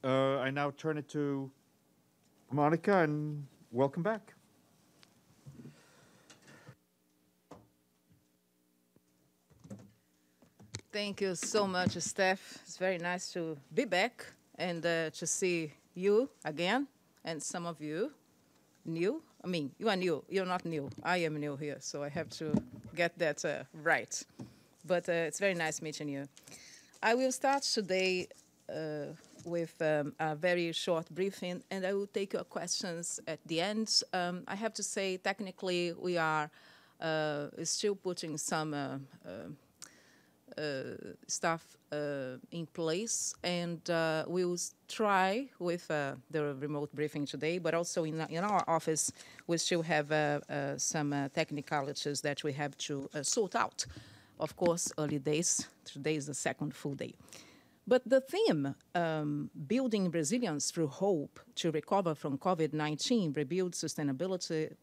I now turn it to Monica, and welcome back. Thank you so much, Steph. It's very nice to be back and to see you again, and some of you new. I mean, you are new. You're not new. I am new here, so I have to get that right. But it's very nice meeting you. I will start today with a very short briefing, and I will take your questions at the end. I have to say, technically, we are still putting some stuff in place, and we will try with the remote briefing today, but also in our office, we still have some technicalities that we have to sort out. Of course, early days. Today is the second full day. But the theme, building resilience through hope to recover from COVID-19, rebuild sustainably,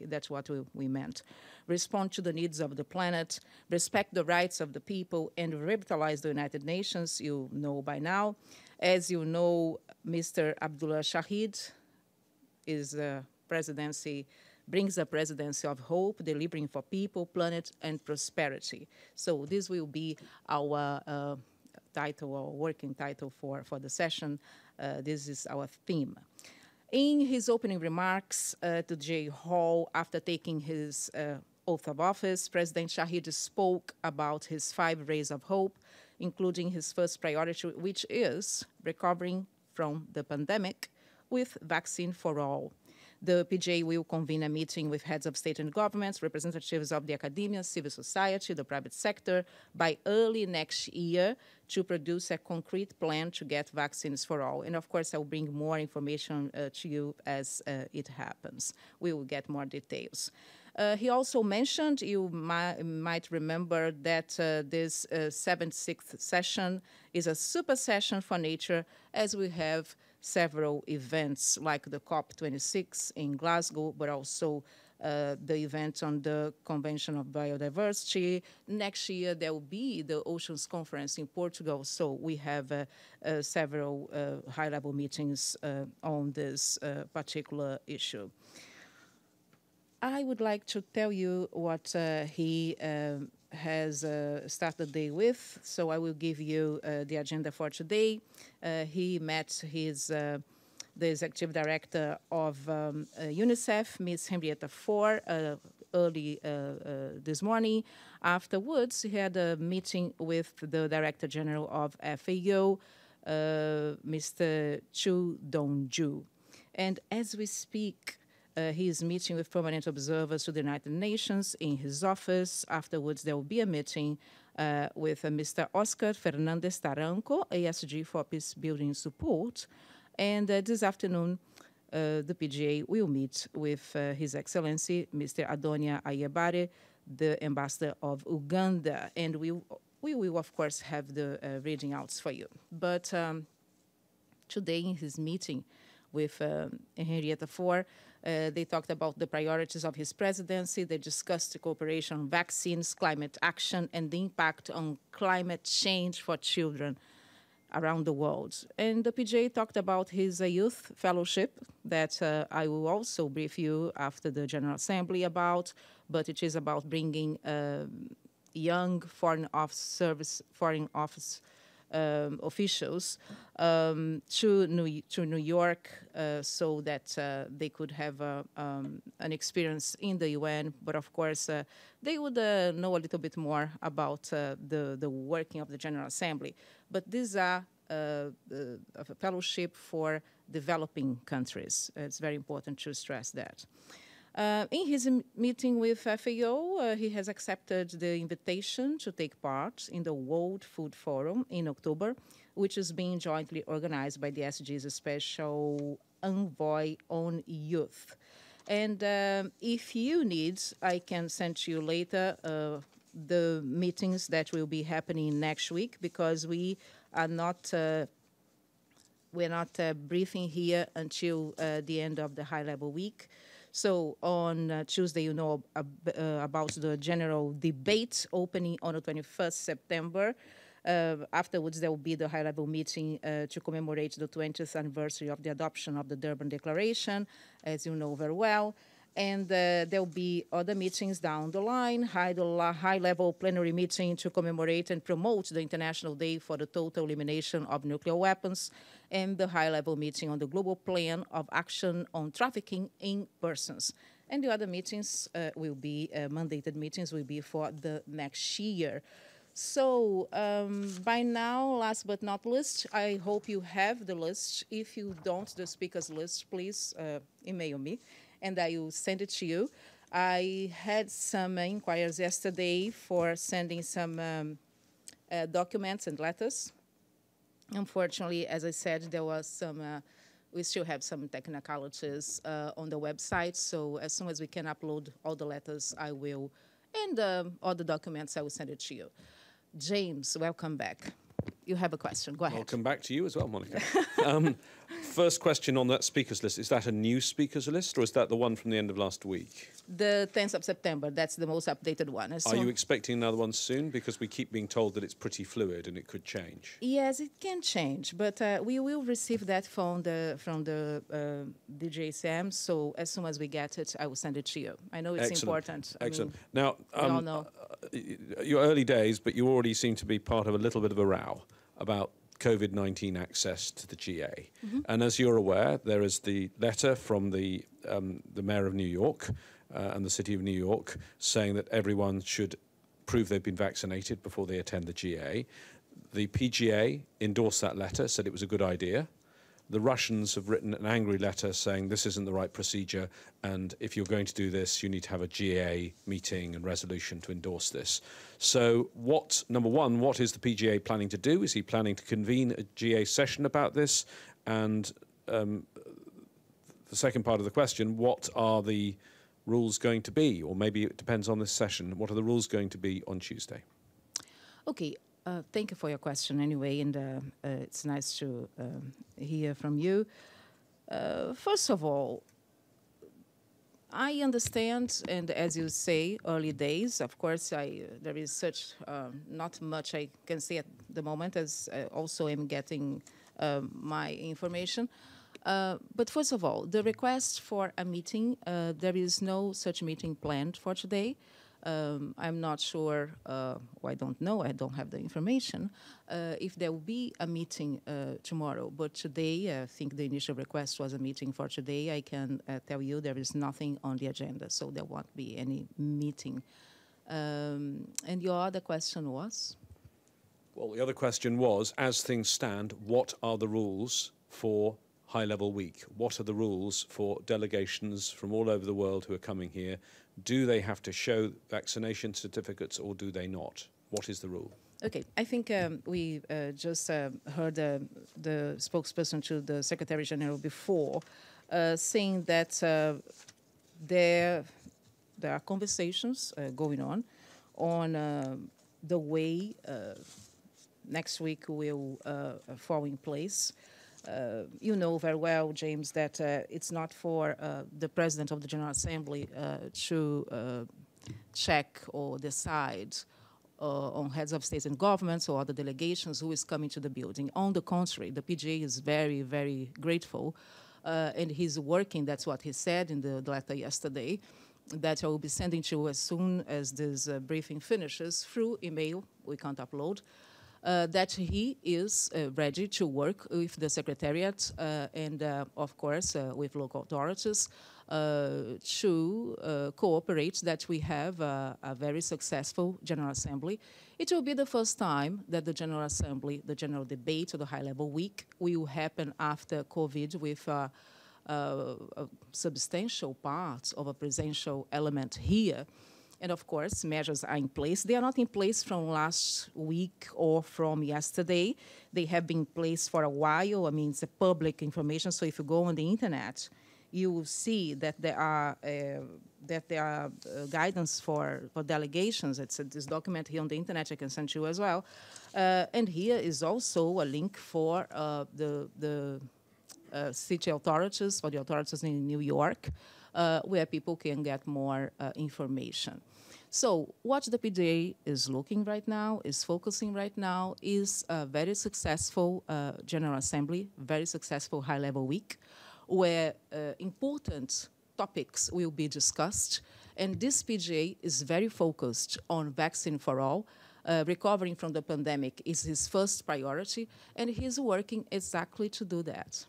that's what we meant. Respond to the needs of the planet, respect the rights of the people, and revitalize the United Nations, you know by now. As you know, Mr. Abdulla Shahid is brings the Presidency of Hope, delivering for people, planet, and prosperity. So this will be our title, our working title for the session. This is our theme. In his opening remarks to J. Hall, after taking his oath of office, President Shahid spoke about his 5 rays of hope, including his first priority, which is recovering from the pandemic with vaccine for all. The PGA will convene a meeting with heads of state and governments, representatives of the academia, civil society, the private sector, by early next year to produce a concrete plan to get vaccines for all. And of course, I'll bring more information to you as it happens. We will get more details. He also mentioned, you might remember, that this 76th session is a super session for nature, as we have several events like the COP26 in Glasgow, but also the event on the Convention of Biodiversity. Next year, there will be the Oceans Conference in Portugal, so we have several high-level meetings on this particular issue. I would like to tell you what he has started the day with, so I will give you the agenda for today. He met the executive director of UNICEF, Ms. Henrietta Fore, early this morning. Afterwards, he had a meeting with the Director General of FAO, Mr. Chu Dong-ju. And as we speak, he is meeting with permanent observers to the United Nations in his office. Afterwards, there will be a meeting with Mr. Oscar Fernandez Taranco, ASG for Peace Building Support. And this afternoon, the PGA will meet with His Excellency, Mr. Adonia Ayebare, the Ambassador of Uganda. And we will, of course, have the reading outs for you. But today, in his meeting with Henrietta Fore, they talked about the priorities of his presidency. They discussed the cooperation on vaccines, climate action, and the impact on climate change for children around the world. And the PGA talked about his youth fellowship that I will also brief you after the General Assembly about, but it is about bringing young foreign office officials to New York so that they could have an experience in the UN, but of course they would know a little bit more about the working of the General Assembly. But these are a fellowship for developing countries. It's very important to stress that. In his meeting with FAO, he has accepted the invitation to take part in the World Food Forum in October, which is being jointly organized by the SDG's Special Envoy on Youth. And if you need, I can send to you later the meetings that will be happening next week, because we are not we're not briefing here until the end of the high-level week. So on Tuesday, you know about the general debate opening on the 21st September. Afterwards, there will be the high-level meeting to commemorate the 20th anniversary of the adoption of the Durban Declaration, as you know very well. And there will be other meetings down the line, high-level plenary meeting to commemorate and promote the International Day for the Total Elimination of Nuclear Weapons, and the high-level meeting on the Global Plan of Action on Trafficking in Persons. And the other meetings will be, mandated meetings will be for the next year. So by now, last but not least, I hope you have the list. If you don't, the speakers list, please email me, and I will send it to you. I had some inquiries yesterday for sending some documents and letters. Unfortunately, as I said, there was some, we still have some technicalities on the website, so as soon as we can upload all the letters, I will, and all the documents, I will send it to you. James, welcome back. You have a question. Go ahead. Welcome back to you as well, Monica. First question on that speakers list. Is that a new speakers list, or is that the one from the end of last week? The 10th of September, that's the most updated one. Are you expecting another one soon? Because we keep being told that it's pretty fluid and it could change. Yes, it can change, but we will receive that from the DJ Sam, so as soon as we get it, I will send it to you. I know it's important. Excellent. I mean, now, we all know. Your early days, but you already seem to be part of a little bit of a row about COVID-19 access to the GA. Mm-hmm. And as you're aware, there is the letter from the Mayor of New York and the City of New York saying that everyone should prove they've been vaccinated before they attend the GA. The PGA endorsed that letter, said it was a good idea. The Russians have written an angry letter saying this isn't the right procedure, and if you're going to do this, you need to have a GA meeting and resolution to endorse this. So number one, what is the PGA planning to do? Is he planning to convene a GA session about this? And the second part of the question, what are the rules going to be? Or maybe it depends on this session. What are the rules going to be on Tuesday? Okay. Thank you for your question anyway, and it's nice to hear from you. First of all, I understand, and as you say, early days, of course, there is such not much I can say at the moment, as I also am getting my information. But first of all, the request for a meeting, there is no such meeting planned for today. I'm not sure, I don't know, I don't have the information, if there will be a meeting tomorrow. But today, I think the initial request was a meeting for today. I can tell you there is nothing on the agenda, so there won't be any meeting. And your other question was? Well, the other question was, as things stand, what are the rules for high-level week? What are the rules for delegations from all over the world who are coming here? Do they have to show vaccination certificates or do they not? What is the rule? Okay, I think we just heard the spokesperson to the Secretary General before saying that there are conversations going on the way next week will fall in place. You know very well, James, that it's not for the President of the General Assembly to check or decide on heads of states and governments or other delegations who is coming to the building. On the contrary, the PGA is very, very grateful, and he's working, that's what he said in the letter yesterday, that I will be sending to you as soon as this briefing finishes through email, we can't upload, that he is ready to work with the Secretariat and, of course, with local authorities to cooperate that we have a very successful General Assembly. It will be the first time that the General Assembly, the General Debate, or the High-Level Week will happen after COVID with a substantial part of a presidential element here. And of course, measures are in place. They are not in place from last week or from yesterday. They have been in place for a while. I mean, it's a public information. So if you go on the internet, you will see that there are guidance for delegations. It's this document here on the internet. I can send you as well. And here is also a link for the city authorities, for the authorities in New York, where people can get more information. So what the PGA is looking right now, is focusing right now, is a very successful General Assembly, very successful high-level week, where important topics will be discussed. And this PGA is very focused on vaccine for all. Recovering from the pandemic is his first priority, and he's working exactly to do that.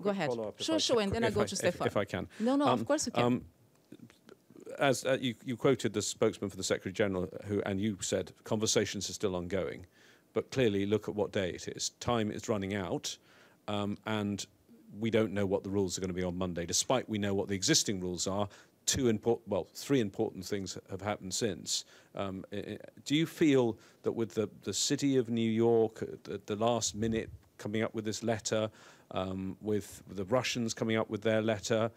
Go ahead. Sure, and then I go to Stefan. If I can. No, of course you can. As you quoted the spokesman for the Secretary General, and you said conversations are still ongoing, but clearly look at what day it is. Time is running out, and we don't know what the rules are going to be on Monday, despite we know what the existing rules are. Three important things have happened since. Do you feel that with the City of New York at the last minute coming up with this letter, with the Russians coming up with their letter,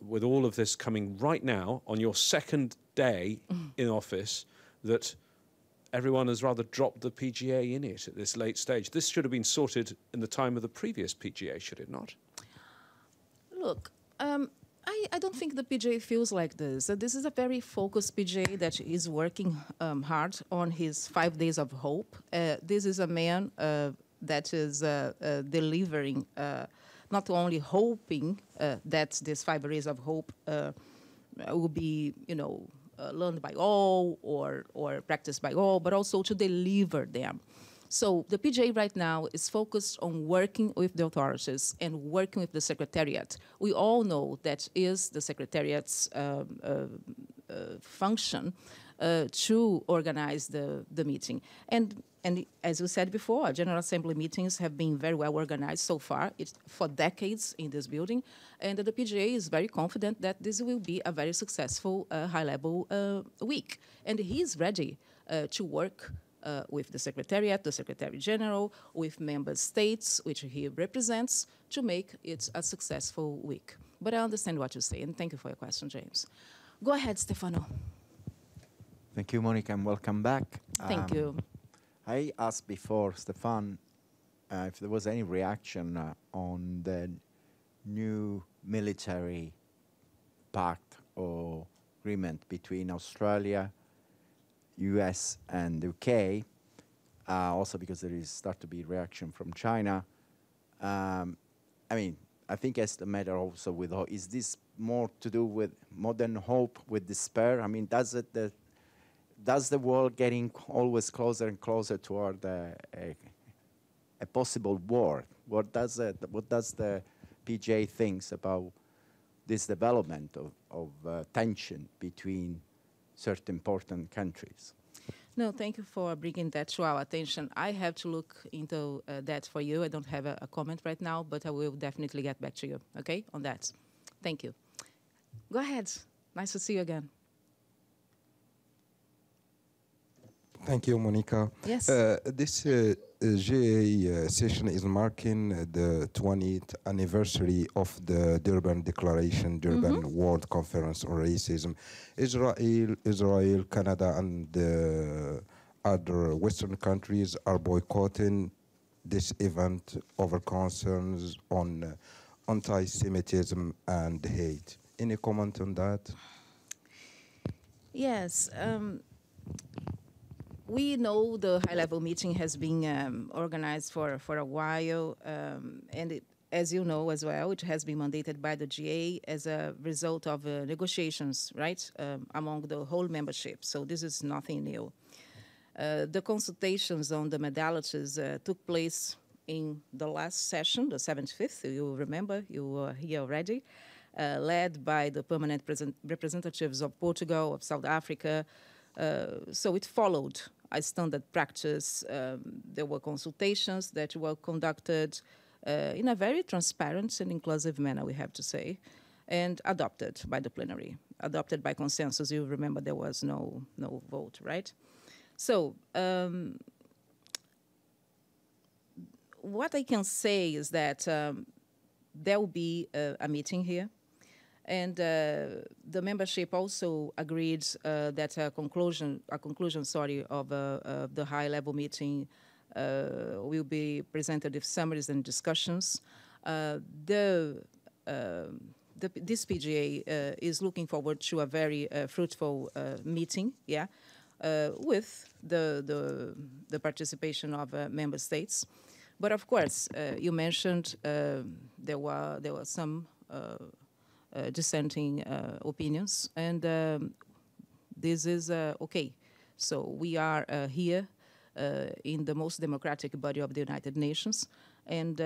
with all of this coming right now on your second day in office, that everyone has rather dropped the PGA in it at this late stage? This should have been sorted in the time of the previous PGA, should it not? Look, I don't think the PGA feels like this. This is a very focused PGA that is working hard on his 5 days of hope. This is a man that is delivering, not only hoping that these 5 days of hope will be, learned by all or practiced by all, but also to deliver them. So the PGA right now is focused on working with the authorities and working with the Secretariat. We all know that is the Secretariat's function to organize the meeting. And as you said before, General Assembly meetings have been very well organized so far. It's for decades in this building. And the PGA is very confident that this will be a very successful high-level week. And he's ready to work with the Secretariat, the Secretary General, with member states, which he represents, to make it a successful week. But I understand what you say, and thank you for your question, James. Go ahead, Stefano. Thank you, Monica, and welcome back. Thank you. I asked before, Stefan, if there was any reaction on the new military pact or agreement between Australia, US and UK, also because there is start to be reaction from China. I think as the matter also with hope, is this more to do with modern hope with despair? I mean, does the world getting always closer and closer toward a possible war? What does the PGA thinks about this development of tension between certain important countries? No, thank you for bringing that to our attention. I have to look into that for you. I don't have a comment right now, but I will definitely get back to you, okay, on that. Thank you. Go ahead. Nice to see you again. Thank you, Monica. Yes. This GA session is marking the 20th anniversary of the Durban Declaration, Durban World Conference on Racism. Israel, Canada, and other Western countries are boycotting this event over concerns on anti-Semitism and hate. Any comment on that? Yes. We know the high-level meeting has been organized for a while, and as you know as well, it has been mandated by the GA as a result of negotiations, right, among the whole membership. So this is nothing new. The consultations on the modalities took place in the last session, the 75th, you remember, you were here already, led by the permanent representatives of Portugal, of South Africa. So it followed a standard practice. There were consultations that were conducted in a very transparent and inclusive manner, we have to say, and adopted by the plenary, adopted by consensus. You remember there was no vote, right? So what I can say is that there will be a meeting here. And the membership also agreed that a conclusion of the high-level meeting will be presented with summaries and discussions. The this PGA is looking forward to a very fruitful meeting, with the participation of member states. But of course, you mentioned there were some dissenting opinions, and this is okay. So we are here in the most democratic body of the United Nations, and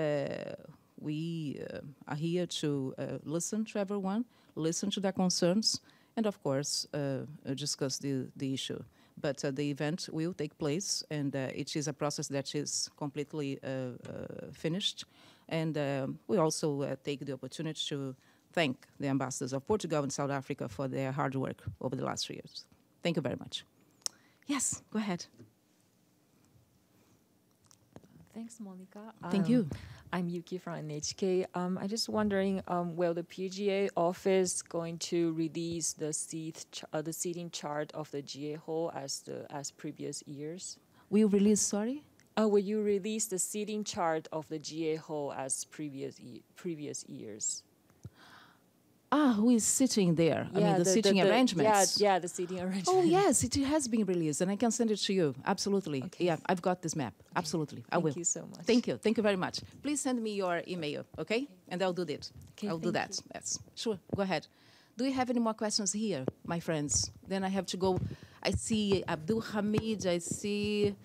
we are here to listen to everyone, listen to their concerns, and of course discuss the issue. But the event will take place, and it is a process that is completely finished. And we also take the opportunity to thank the ambassadors of Portugal and South Africa for their hard work over the last 3 years. Thank you very much. Yes, go ahead. Thanks, Monica. Thank you. I'm Yuki from NHK. I'm just wondering, will the PGA office going to release the seating chart of the GA hall as previous years? We release, sorry? Will you release the seating chart of the GA hall as previous years? Who is sitting there? Yeah, I mean, the seating arrangements. Yeah, the seating arrangements. Oh, yes, it has been released, and I can send it to you. Absolutely. Okay. Yeah, I've got this map. Okay. Absolutely. I will. Thank you so much. Thank you. Thank you very much. Please send me your email, okay? And I'll do that. Okay, I'll do thank that. Yes. Sure. Go ahead. Do you have any more questions here, my friends? Then I have to go. I see Abdul Hamid. I see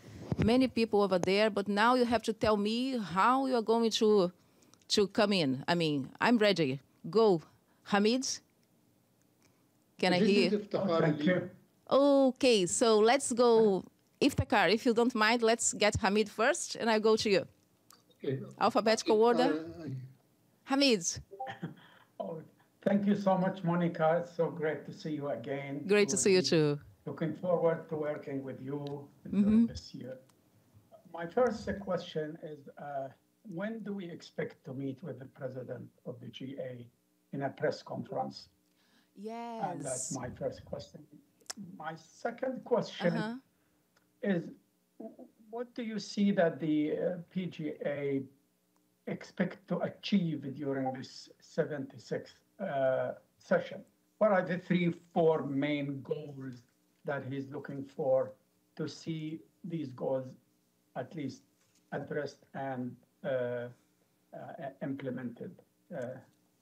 many people over there, but now you have to tell me how you are going to come in. I mean, I'm ready. Go, Hamid. Can I hear? Thank you. Okay, so let's go. Iftikhar, if you don't mind, let's get Hamid first, and I'll go to you. Okay. Alphabetical order. Hamid. Oh, thank you so much, Monica. It's so great to see you again. Great to see you too. Looking forward to working with you this year. My first question is, when do we expect to meet with the president of the GA in a press conference? Yes. And that's my first question. My second question is, what do you see that the PGA expect to achieve during this 76th session? What are the 3-4 main goals that he's looking for to see these goals at least addressed and implemented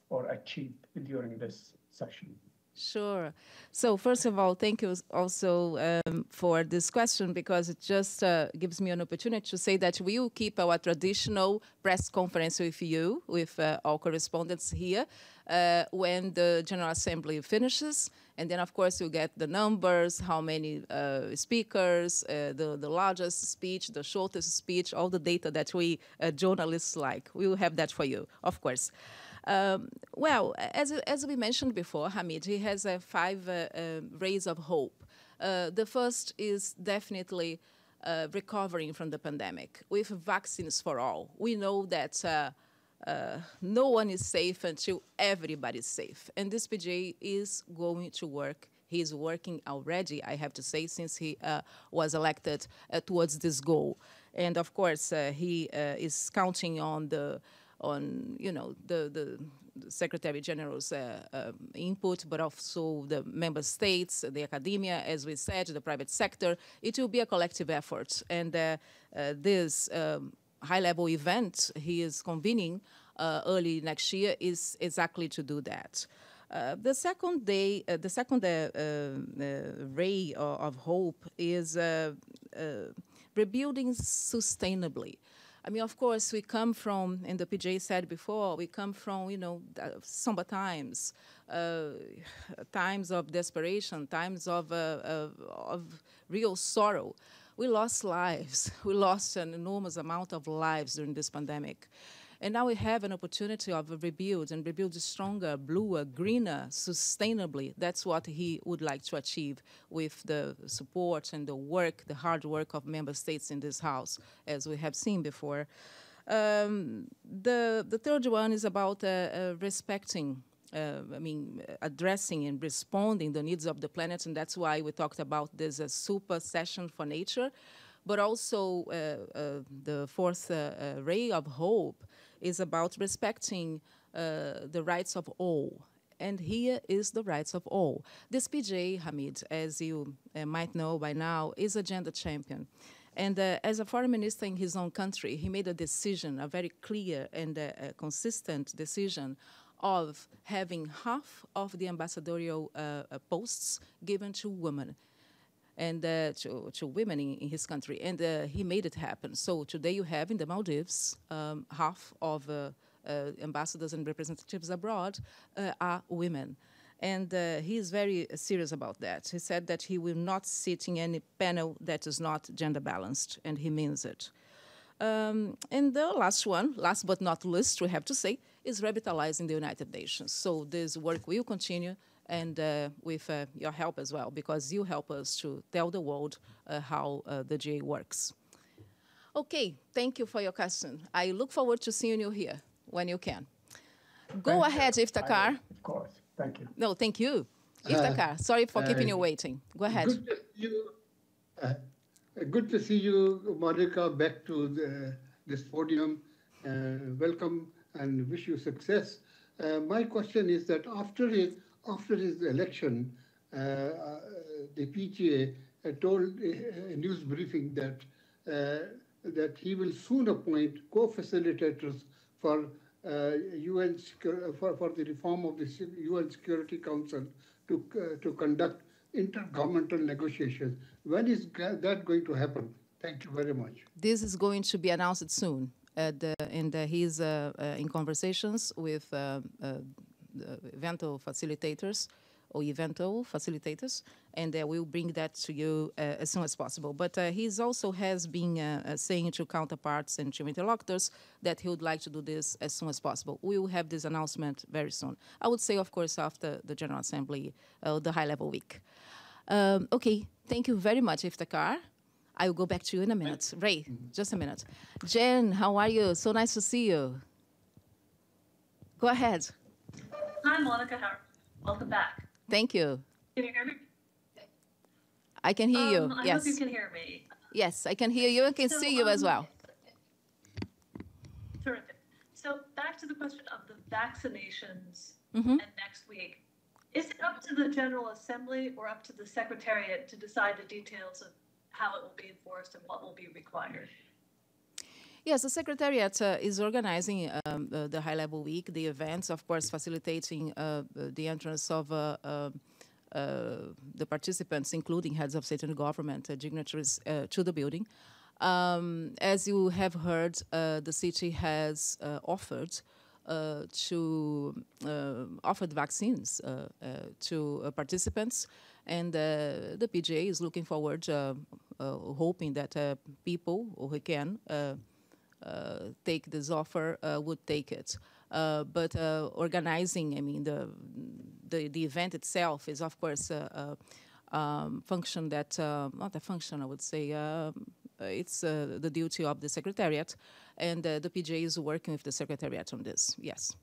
or achieved during this session? Sure. So first of all, thank you also for this question, because it just gives me an opportunity to say that we will keep our traditional press conference with you, with all correspondents here, when the General Assembly finishes. And then, of course, you'll get the numbers, how many speakers, the largest speech, the shortest speech, all the data that we journalists like. We will have that for you, of course. Well, as we mentioned before, Hamid, he has 5 rays of hope. The first is definitely recovering from the pandemic with vaccines for all. We know that no one is safe until everybody is safe. And this PGA is going to work. He's working already, I have to say, since he was elected towards this goal. And of course, he is counting on the Secretary General's input, but also the member states, the academia, as we said, the private sector. It will be a collective effort. And this high-level event he is convening early next year is exactly to do that. The second ray of hope is rebuilding sustainably. I mean, of course, we come from, and the PGA said before, we come from, somber times, times of desperation, times of real sorrow. We lost lives. We lost an enormous amount of lives during this pandemic. And now we have an opportunity of a rebuild, and rebuild stronger, bluer, greener, sustainably. That's what he would like to achieve with the support and the work, the hard work of member states in this House, as we have seen before. The third one is about respecting, addressing and responding the needs of the planet, and that's why we talked about this super session for nature. But also the fourth ray of hope is about respecting the rights of all. and here is the rights of all. This PGA, Hamid, as you might know by now, is a gender champion. And as a foreign minister in his own country, he made a decision, a very clear and consistent decision of having half of the ambassadorial posts given to women and to women in his country. And he made it happen. So today you have in the Maldives, half of ambassadors and representatives abroad are women. And he is very serious about that. He said that he will not sit in any panel that is not gender balanced, and he means it. And the last one, last but not least, we have to say, is revitalizing the United Nations. So this work will continue, and with your help as well, because you help us to tell the world how the GA works. Okay, thank you for your question. I look forward to seeing you here when you can. Go ahead, Iftikhar. Of course. Thank you. No, thank you. Iftikhar, sorry for keeping you waiting. Go ahead. Good to see you, Monica, back to this podium. Welcome and wish you success. My question is that after his election, the PGA told a news briefing that he will soon appoint co-facilitators for for the reform of the UN Security Council to conduct intergovernmental negotiations. When is that going to happen? Thank you very much. This is going to be announced soon, and he's in conversations with eventual facilitators, and we'll bring that to you as soon as possible. But he's also has been saying to counterparts and to interlocutors that he would like to do this as soon as possible. We will have this announcement very soon. I would say, of course, after the General Assembly, the high-level week. Okay, thank you very much, Iftikhar. I will go back to you in a minute. Ray, just a minute. Jen, how are you? So nice to see you. Go ahead. Hi, Monica. Welcome back. Thank you. Can you hear me? I can hear you, I yes. hope you can hear me. Yes, I can hear you and can see you as well. Terrific. So back to the question of the vaccinations and next week. Is it up to the General Assembly or up to the Secretariat to decide the details of how it will be enforced and what will be required? Yes, the Secretariat is organizing the high-level week, the events, of course, facilitating the entrance of the participants, including heads of state and government, dignitaries, to the building. As you have heard, the city has offered vaccines to participants, and the PGA is looking forward, hoping that people who can take this offer would take it. But organizing, I mean, the event itself is, of course, a function that, not a function, I would say, it's the duty of the Secretariat, and the PGA is working with the Secretariat on this, yes.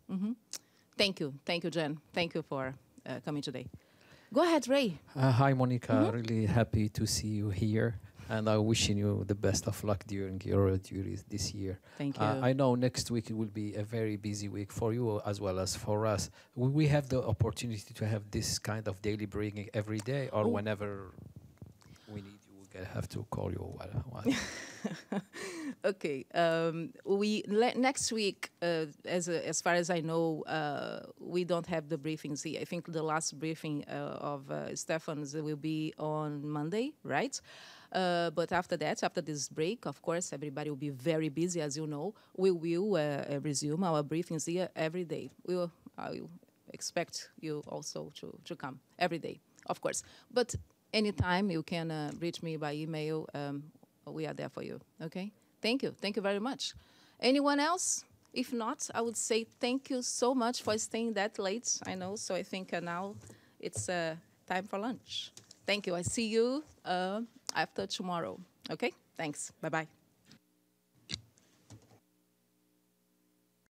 Thank you, Jen. Thank you for coming today. Go ahead, Ray. Hi, Monica. Really happy to see you here. And I'm wishing you the best of luck during your duties this year. Thank you. I know next week it will be a very busy week for you as well as for us. Will we have the opportunity to have this kind of daily briefing every day, or whenever we need you, we'll have to call you? Okay. Next week, as far as I know, we don't have the briefings here. I think the last briefing of Stefan's will be on Monday, right? But after that, after this break, of course, everybody will be very busy, as you know. We will resume our briefings here every day. I will expect you also to come every day, of course. But anytime you can reach me by email, we are there for you, okay? Thank you. Thank you very much. Anyone else? If not, I would say thank you so much for staying that late, I know. So I think now it's time for lunch. Thank you. I see you after tomorrow. Okay? Thanks. Bye-bye.